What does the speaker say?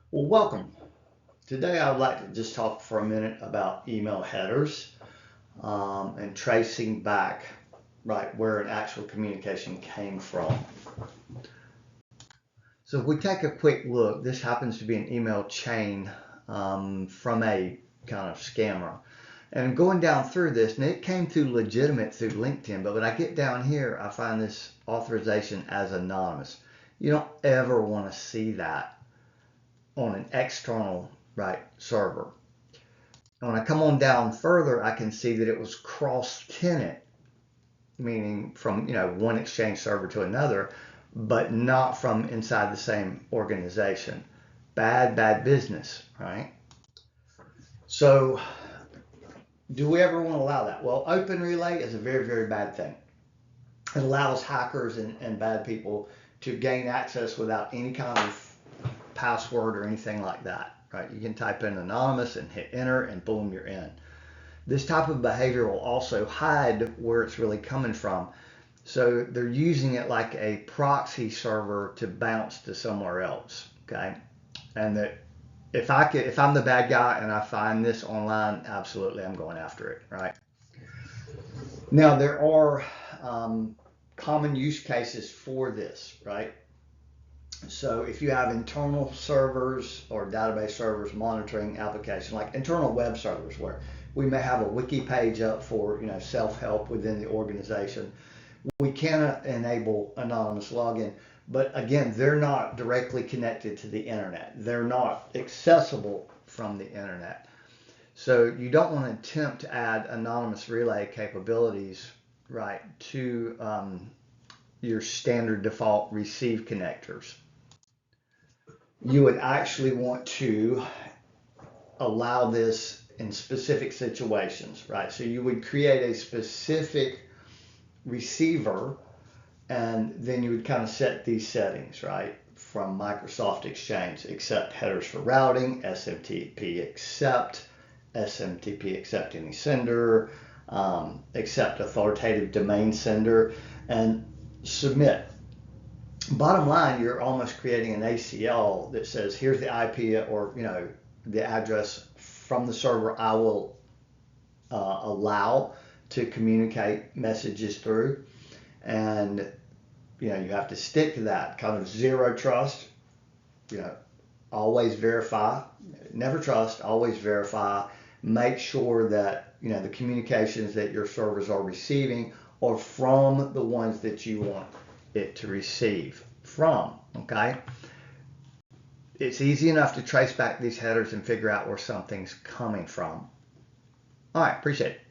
Well, welcome. Today I would like to just talk for a minute about email headers and tracing back right where an actual communication came from. So if we take a quick look, this happens to be an email chain from a kind of scammer. And going down through this, and it came through legitimate through LinkedIn, but when I get down here, I find this authorization as anonymous. You don't ever want to see that on an external server. And when I come on down further, I can see that it was cross-tenant, meaning from one Exchange server to another, but not from inside the same organization. Bad business, right? So do we ever want to allow that? Well, open relay is a very bad thing. It allows hackers and bad people to gain access without any kind of password or anything like that. Right? You can type in anonymous and hit enter and boom, you're in. This type of behavior will also hide where it's really coming from. So they're using it like a proxy server to bounce to somewhere else. Okay. And that if I'm the bad guy and I find this online, absolutely I'm going after it. Right. Now there are common use cases for this, right? So if you have internal servers or database servers monitoring application, like internal web servers where we may have a wiki page up for self-help within the organization, we can enable anonymous login. But again, they're not directly connected to the internet. They're not accessible from the internet. So you don't want to attempt to add anonymous relay capabilities right to your standard default receive connectors. You would actually want to allow this in specific situations, right? So you would create a specific receiver and then you would kind of set these settings, right? From Microsoft Exchange, accept headers for routing, SMTP accept any sender, accept authoritative domain sender, and submit. Bottom line, you're almost creating an ACL that says, here's the IP or the address from the server I will allow to communicate messages through, and you have to stick to that kind of zero trust. Always verify, never trust, always verify. Make sure that the communications that your servers are receiving are from the ones that you want it to receive from. Okay, it's easy enough to trace back these headers and figure out where something's coming from. All right, appreciate it.